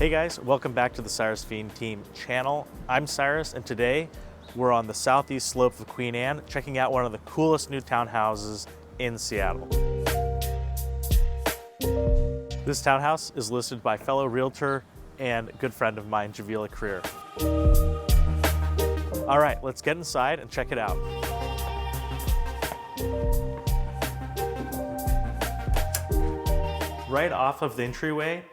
Hey guys, welcome back to the Cyrus Fiene Team channel. I'm Cyrus, and today we're on the southeast slope of Queen Anne, checking out one of the coolest new townhouses in Seattle. This townhouse is listed by fellow realtor and good friend of mine, Javila Creer. All right, let's get inside and check it out. Right off of the entryway,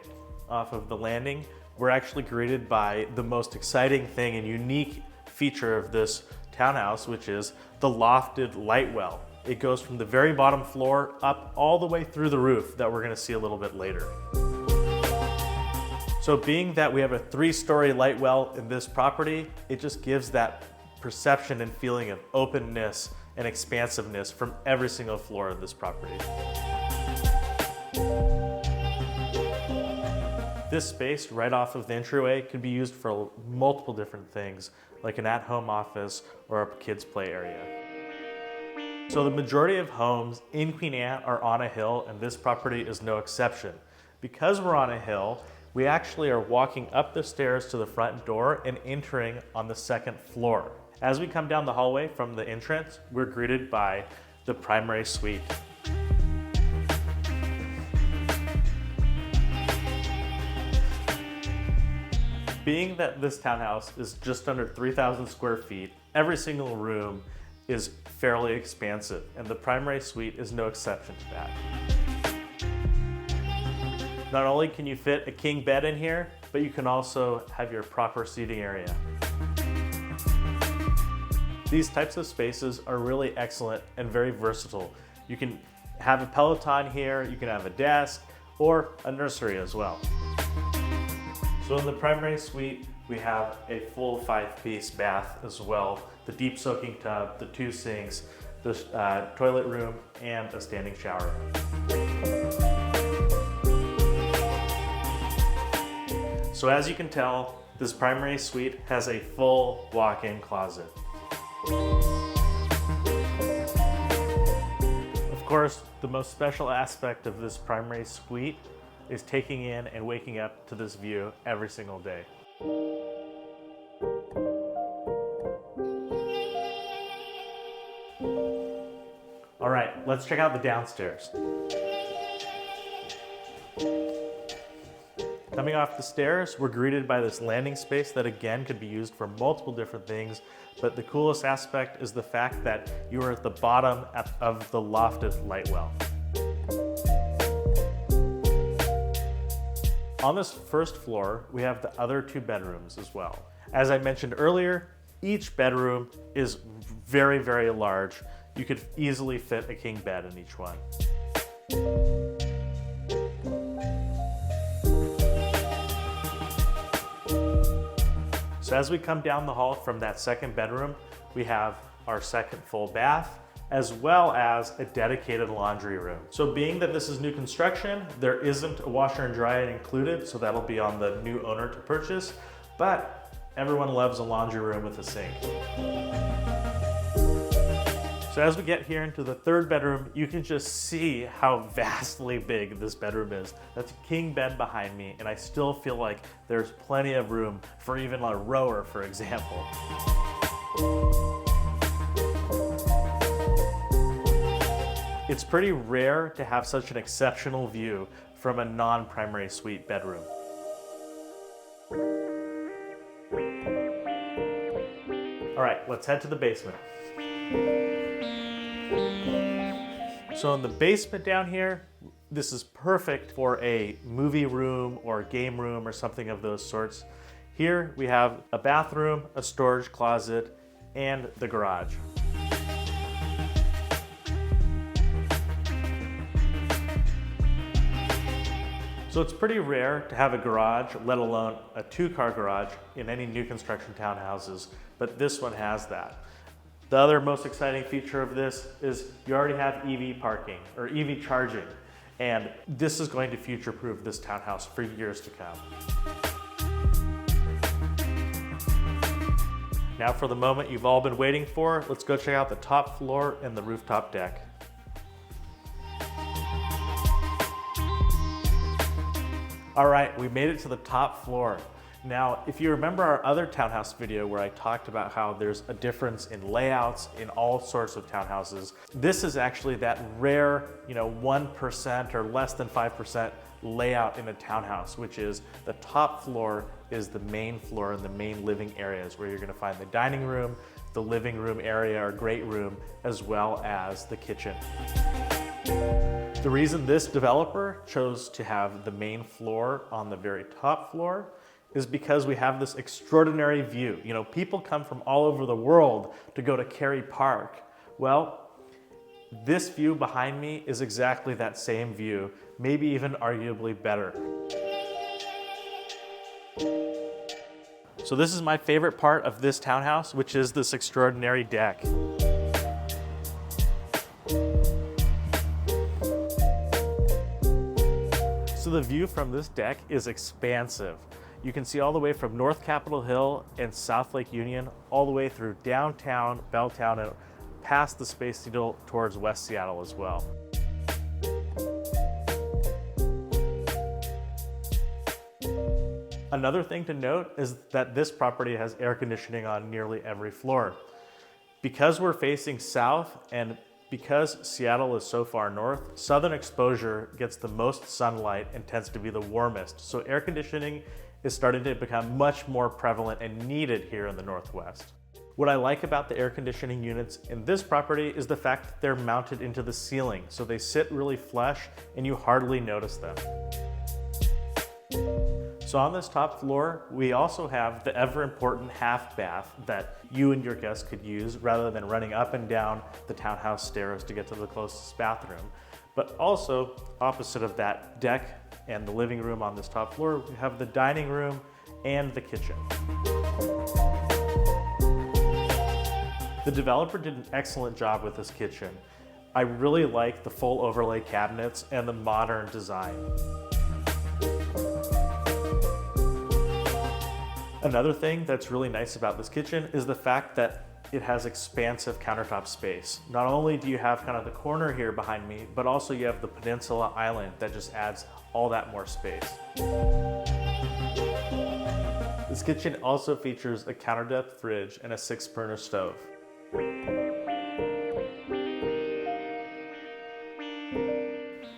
off of the landing, we're actually greeted by the most exciting thing and unique feature of this townhouse, which is the lofted light well. It goes from the very bottom floor up all the way through the roof that we're gonna see a little bit later. So being that we have a 3-story light well in this property, it just gives that perception and feeling of openness and expansiveness from every single floor of this property. This space right off of the entryway can be used for multiple different things, like an at-home office or a kids' play area. So the majority of homes in Queen Anne are on a hill, and this property is no exception. Because we're on a hill, we actually are walking up the stairs to the front door and entering on the 2nd floor. As we come down the hallway from the entrance, we're greeted by the primary suite. Being that this townhouse is just under 3,000 square feet, every single room is fairly expansive, and the primary suite is no exception to that. Not only can you fit a king bed in here, but you can also have your proper seating area. These types of spaces are really excellent and very versatile. You can have a Peloton here, you can have a desk, or a nursery as well. So in the primary suite, we have a full 5-piece bath as well, the deep soaking tub, the 2 sinks, the toilet room, and a standing shower. So as you can tell, this primary suite has a full walk-in closet. Of course, the most special aspect of this primary suite is taking in and waking up to this view every single day. All right, let's check out the downstairs. Coming off the stairs, we're greeted by this landing space that again could be used for multiple different things, but the coolest aspect is the fact that you are at the bottom of the lofted light well. On this 1st floor, we have the other 2 bedrooms as well. As I mentioned earlier, each bedroom is very, very large. You could easily fit a king bed in each one. So as we come down the hall from that 2nd bedroom, we have our 2nd full bath, as well as a dedicated laundry room. So being that this is new construction, there isn't a washer and dryer included, so that'll be on the new owner to purchase, but everyone loves a laundry room with a sink. So as we get here into the 3rd bedroom, you can just see how vastly big this bedroom is. That's a king bed behind me, and I still feel like there's plenty of room for even a rower, for example. It's pretty rare to have such an exceptional view from a non-primary suite bedroom. All right, let's head to the basement. So in the basement down here, this is perfect for a movie room or game room or something of those sorts. Here we have a bathroom, a storage closet, and the garage. So it's pretty rare to have a garage, let alone a 2-car garage in any new construction townhouses, but this one has that. The other most exciting feature of this is you already have EV parking or EV charging, and this is going to future-proof this townhouse for years to come. Now for the moment you've all been waiting for, let's go check out the top floor and the rooftop deck. All right, we made it to the top floor. Now, if you remember our other townhouse video where I talked about how there's a difference in layouts in all sorts of townhouses, this is actually that rare, 1% or less than 5% layout in a townhouse, which is the top floor is the main floor and the main living areas where you're gonna find the dining room, the living room area or great room, as well as the kitchen. The reason this developer chose to have the main floor on the very top floor is because we have this extraordinary view. People come from all over the world to go to Kerry Park. Well, this view behind me is exactly that same view, maybe even arguably better. So this is my favorite part of this townhouse, which is this extraordinary deck. So the view from this deck is expansive. You can see all the way from North Capitol Hill and South Lake Union, all the way through downtown, Belltown, and past the Space Needle towards West Seattle as well. Another thing to note is that this property has air conditioning on nearly every floor. Because we're facing south and because Seattle is so far north, southern exposure gets the most sunlight and tends to be the warmest. So air conditioning is starting to become much more prevalent and needed here in the Northwest. What I like about the air conditioning units in this property is the fact that they're mounted into the ceiling, so they sit really flush and you hardly notice them. So on this top floor, we also have the ever important half bath that you and your guests could use rather than running up and down the townhouse stairs to get to the closest bathroom. But also, opposite of that deck and the living room on this top floor, we have the dining room and the kitchen. The developer did an excellent job with this kitchen. I really like the full overlay cabinets and the modern design. Another thing that's really nice about this kitchen is the fact that it has expansive countertop space. Not only do you have kind of the corner here behind me, but also you have the peninsula island that just adds all that more space. This kitchen also features a counter depth fridge and a 6-burner stove.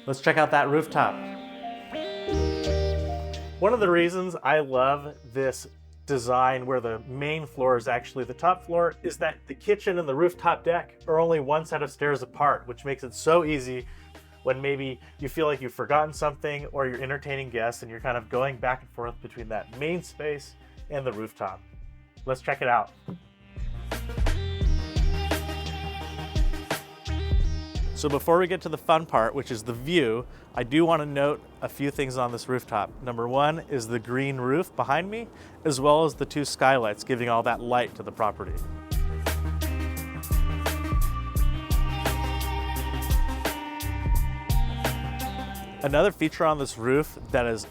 Let's check out that rooftop. One of the reasons I love this design where the main floor is actually the top floor is that the kitchen and the rooftop deck are only one set of stairs apart, which makes it so easy when maybe you feel like you've forgotten something or you're entertaining guests and you're kind of going back and forth between that main space and the rooftop. Let's check it out. So before we get to the fun part, which is the view, I do want to note a few things on this rooftop. Number one is the green roof behind me, as well as the 2 skylights giving all that light to the property. Another feature on this roof that is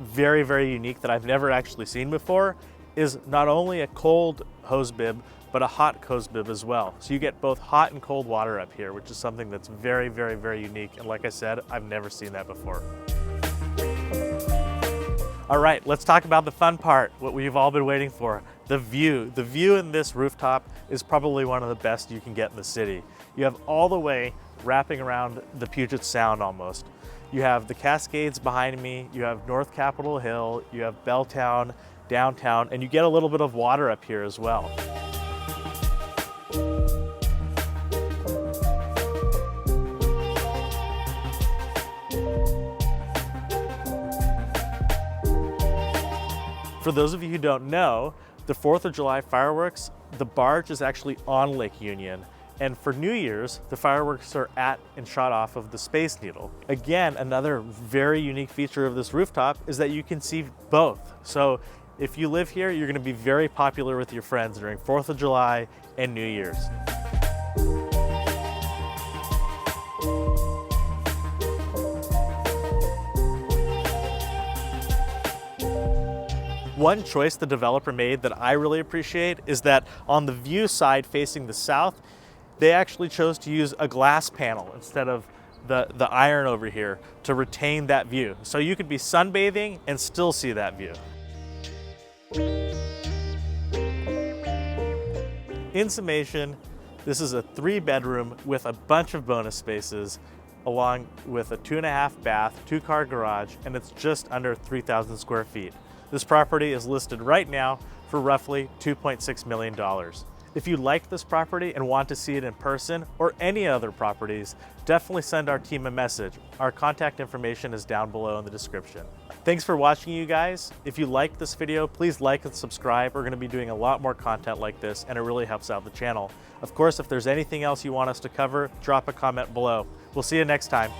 very, very unique that I've never actually seen before is not only a cold hose bib, but a hot hose bib as well. So you get both hot and cold water up here, which is something that's very, very, very unique. And like I said, I've never seen that before. All right, let's talk about the fun part, what we've all been waiting for, the view. The view in this rooftop is probably one of the best you can get in the city. You have all the way wrapping around the Puget Sound almost. You have the Cascades behind me, you have North Capitol Hill, you have Belltown, downtown, and you get a little bit of water up here as well. For those of you who don't know, the 4th of July fireworks, the barge is actually on Lake Union. And for New Year's, the fireworks are at and shot off of the Space Needle. Again, another very unique feature of this rooftop is that you can see both. So if you live here, you're gonna be very popular with your friends during 4th of July and New Year's. One choice the developer made that I really appreciate is that on the view side facing the south, they actually chose to use a glass panel instead of the iron over here to retain that view. So you could be sunbathing and still see that view. In summation, this is a 3-bedroom with a bunch of bonus spaces, along with a 2.5 bath, 2-car garage, and it's just under 3,000 square feet. This property is listed right now for roughly $2.6 million. If you like this property and want to see it in person or any other properties, definitely send our team a message. Our contact information is down below in the description. Thanks for watching, you guys. If you like this video, please like and subscribe. We're going to be doing a lot more content like this, and it really helps out the channel. Of course, if there's anything else you want us to cover, drop a comment below. We'll see you next time.